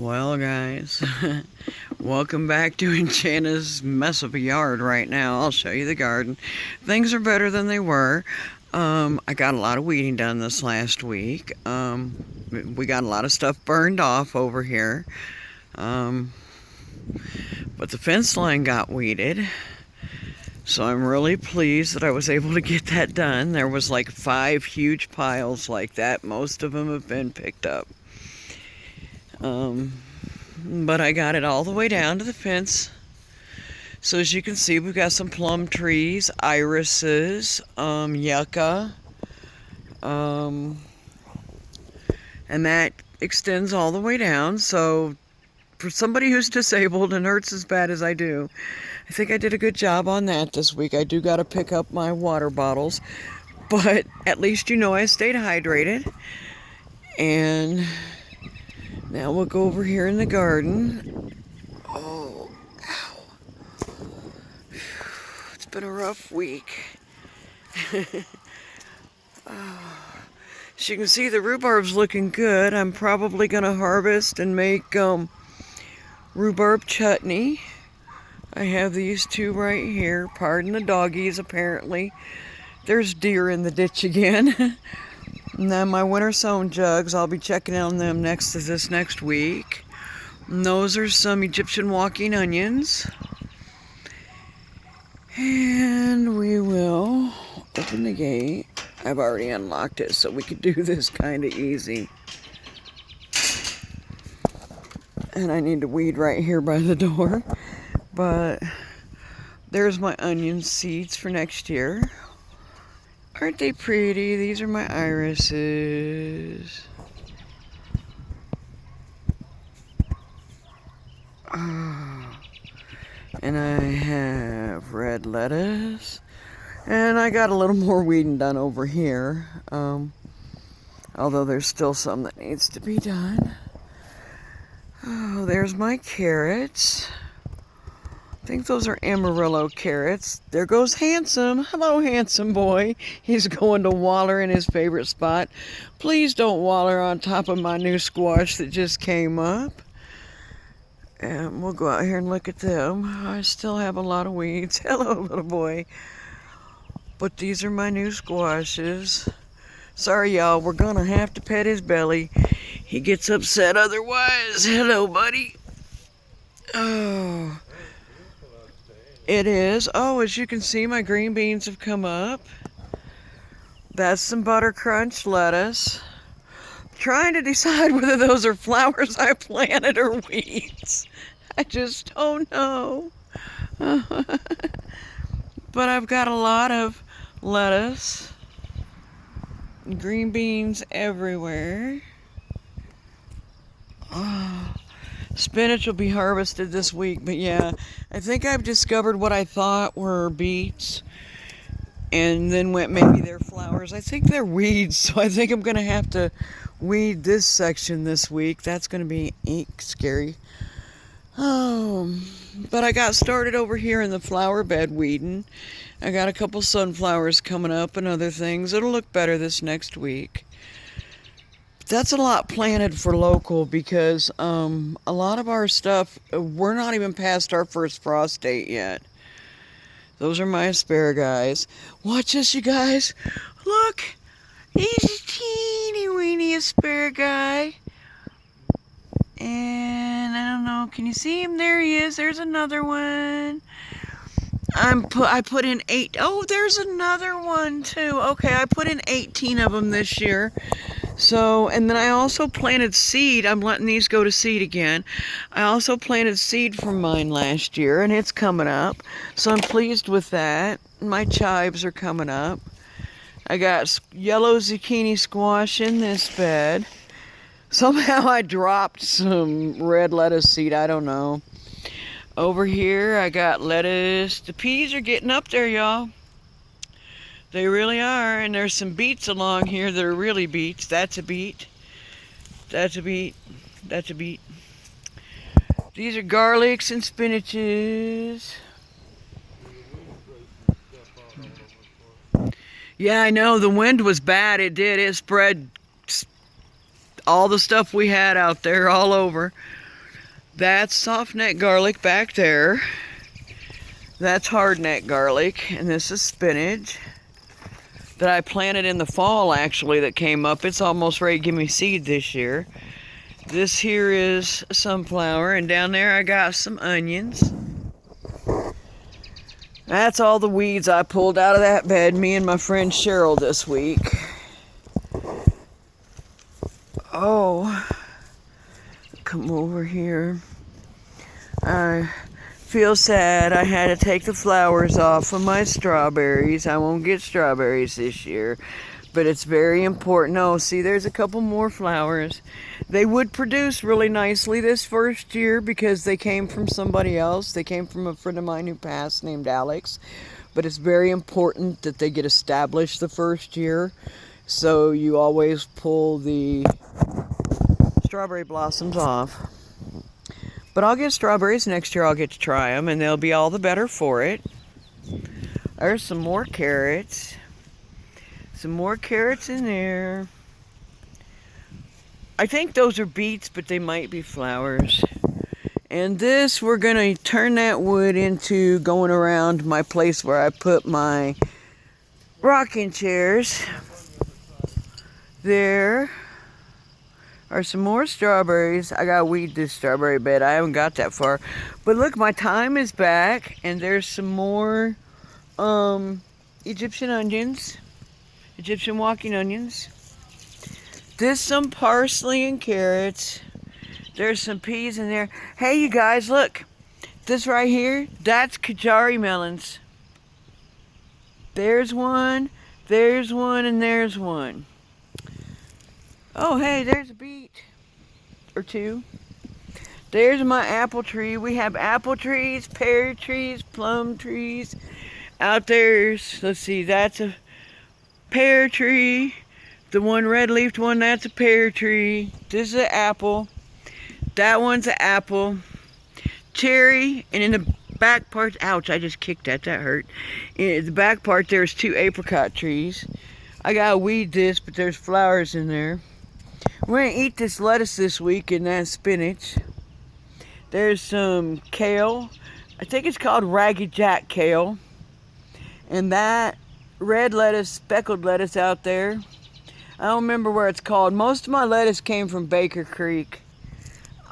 Well, guys, welcome back to Enchanta's mess of a yard right now. I'll show you the garden. Things are better than they were. I got a lot of weeding done this last week. We got a lot of stuff burned off over here. But the fence line got weeded. So I'm really pleased that I was able to get that done. There was like 5 huge piles like that. Most of them have been picked up. But I got it all the way down to the fence. So as you can see, we've got some plum trees, irises, yucca, and that extends all the way down. So for somebody who's disabled and hurts as bad as I do, I think I did a good job on that this week. I do got to pick up my water bottles, but at least you know I stayed hydrated. And now we'll go over here in the garden. Oh, ow. It's been a rough week. As you can see, the rhubarb's looking good. I'm probably going to harvest and make rhubarb chutney. I have these 2 right here. Pardon the doggies, apparently. There's deer in the ditch again. And then my winter sown jugs, I'll be checking on them next week. And those are some Egyptian walking onions. And we will open the gate. I've already unlocked it, so we could do this kind of easy. And I need to weed right here by the door. But there's my onion seeds for next year. Aren't they pretty? These are my irises. Oh. And I have red lettuce. And I got a little more weeding done over here. Although there's still some that needs to be done. Oh, there's my carrots. I think those are Amarillo carrots. There goes Handsome. Hello, handsome boy. He's going to waller in his favorite spot. Please don't waller on top of my new squash that just came up. And we'll go out here and look at them. I still have a lot of weeds. Hello, little boy. But these are my new squashes. Sorry, y'all. We're going to have to pet his belly. He gets upset otherwise. Hello, buddy. Oh. It is. Oh, as you can see, my green beans have come up. That's some butter crunch lettuce. Trying to decide whether those are flowers I planted or weeds. I just don't know. But I've got a lot of lettuce. Green beans everywhere. Oh. Spinach will be harvested this week, but yeah, I think I've discovered what I thought were beets, and then went maybe they're flowers. I think they're weeds, so I think I'm going to have to weed this section this week. That's going to be scary. But I got started over here in the flower bed weeding. I got a couple sunflowers coming up and other things. It'll look better this next week. That's a lot planted for local because a lot of our stuff, we're not even past our first frost date yet. Those are my asparagus. Watch this, you guys. Look, he's a teeny weeny asparagus. And I don't know, can you see him? There he is. There's another one. I put in 8. Oh, there's another one too. Okay, I put in 18 of them this year. So, and then I also planted seed. I'm letting these go to seed again. I also planted seed from mine last year, and it's coming up. So I'm pleased with that. My chives are coming up. I got yellow zucchini squash in this bed. Somehow I dropped some red lettuce seed. I don't know. Over here, I got lettuce. The peas are getting up there, y'all. They really are, and there's some beets along here that are really beets. That's a beet. That's a beet. That's a beet. These are garlics and spinaches. Yeah, I know. The wind was bad. It did. It spread all the stuff we had out there all over. That's soft neck garlic back there. That's hard neck garlic. And this is spinach that I planted in the fall, actually, that came up. It's almost ready to give me seed this year. This here is sunflower, and down there I got some onions. That's all the weeds I pulled out of that bed, me and my friend Cheryl this week. Oh, come over here. I feel sad I had to take the flowers off of my strawberries. I won't get strawberries this year, but it's very important. Oh, see, there's a couple more flowers. They would produce really nicely this first year because they came from somebody else. They came from a friend of mine who passed named Alex. But it's very important that they get established the first year. So you always pull the strawberry blossoms off. But I'll get strawberries next year. I'll get to try them, and they'll be all the better for it. There's some more carrots. Some more carrots in there. I think those are beets, but they might be flowers. And this, we're going to turn that wood into going around my place where I put my rocking chairs. There are some more strawberries. I got to weed this strawberry bed. I haven't got that far. But look, my thyme is back, and there's some more Egyptian onions. Egyptian walking onions. There's some parsley and carrots. There's some peas in there. Hey, you guys, look. This right here, that's Kajari melons. There's one, and there's one. Oh, hey, there's a beet or two. There's my apple tree. We have apple trees, pear trees, plum trees. Out there's, let's see, that's a pear tree. The one red-leafed one, that's a pear tree. This is an apple. That one's an apple. Cherry, and in the back part, ouch, I just kicked that hurt. In the back part, there's 2 apricot trees. I gotta weed this, but there's flowers in there. We're gonna eat this lettuce this week, and that's spinach. There's some kale. I think it's called Ragged Jack kale. And that red lettuce, speckled lettuce out there, I don't remember where it's called. Most of my lettuce came from Baker Creek.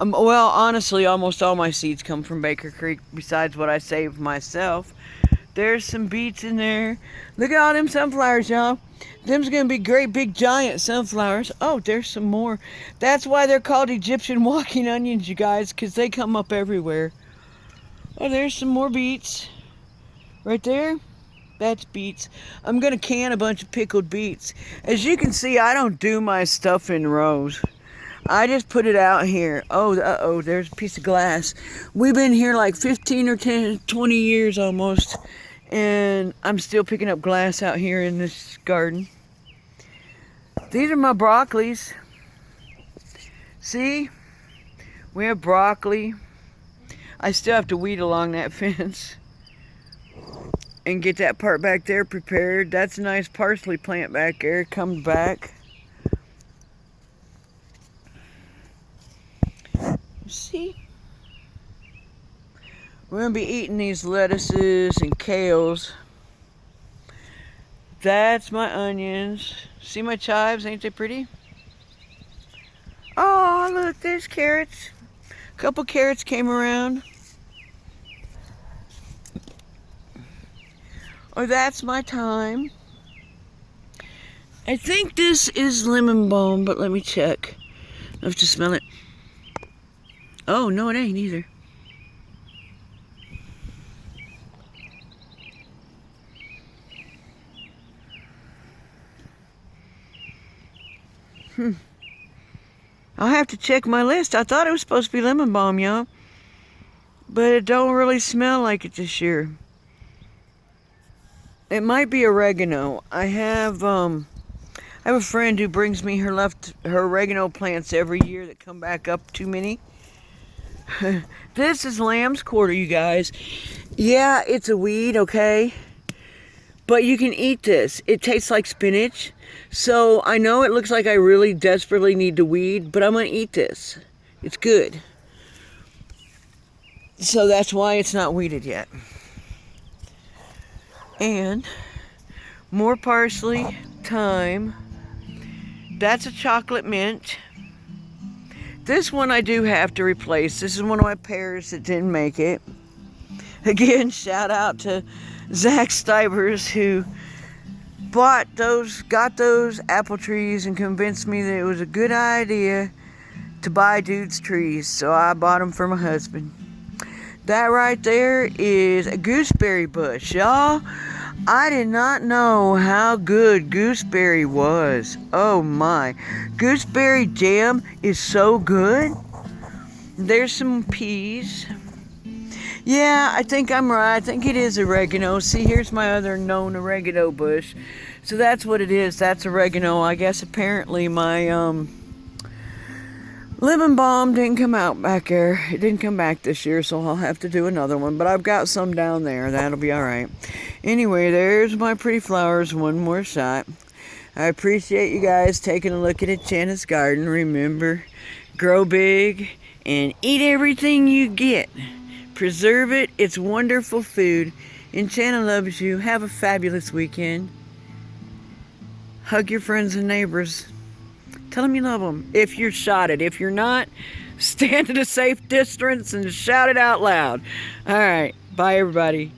Well, honestly, almost all my seeds come from Baker Creek, besides what I saved myself. There's some beets in there. Look at all them sunflowers, y'all. Them's going to be great big giant sunflowers. Oh, there's some more. That's why they're called Egyptian walking onions, you guys, because they come up everywhere. Oh, there's some more beets. Right there. That's beets. I'm going to can a bunch of pickled beets. As you can see, I don't do my stuff in rows. I just put it out here. Oh, uh-oh, there's a piece of glass. We've been here like 15 or 10, 20 years almost. And I'm still picking up glass out here in this garden. These are my broccolis. See? We have broccoli. I still have to weed along that fence. And get that part back there prepared. That's a nice parsley plant back there. It comes back. See? We're going to be eating these lettuces and kales. That's my onions. See my chives? Ain't they pretty? Oh, look, there's carrots. A couple carrots came around. Oh, that's my thyme. I think this is lemon balm, but let me check. I have to smell it. Oh, no, it ain't either. I'll have to check my list. I thought it was supposed to be lemon balm, y'all. But it don't really smell like it this year. It might be oregano. I have a friend who brings me her oregano plants every year that come back up too many. This is lamb's quarter, you guys. Yeah, it's a weed, okay? But you can eat this. It tastes like spinach. So I know it looks like I really desperately need to weed, but I'm going to eat this. It's good. So that's why it's not weeded yet. And more parsley, thyme. That's a chocolate mint. This one I do have to replace. This is one of my pears that didn't make it. Again, shout out to Zach Stivers, who got those apple trees and convinced me that it was a good idea to buy dude's trees. So I bought them for my husband. That right there is a gooseberry bush, y'all. I did not know how good gooseberry was. Oh my. Gooseberry jam is so good. There's some peas. Yeah, I think I'm right. I think it is oregano. See, here's my other known oregano bush. So that's what it is. That's oregano. I guess apparently my lemon balm didn't come out back there. It didn't come back this year, so I'll have to do another one. But I've got some down there. That'll be all right. Anyway, there's my pretty flowers. One more shot. I appreciate you guys taking a look at Enchanta's Garden. Remember, grow big and eat everything you get. Preserve it. It's wonderful food. Enchanta loves you. Have a fabulous weekend. Hug your friends and neighbors. Tell them you love them. If you're shotted. If you're not, stand at a safe distance and shout it out loud. All right. Bye, everybody.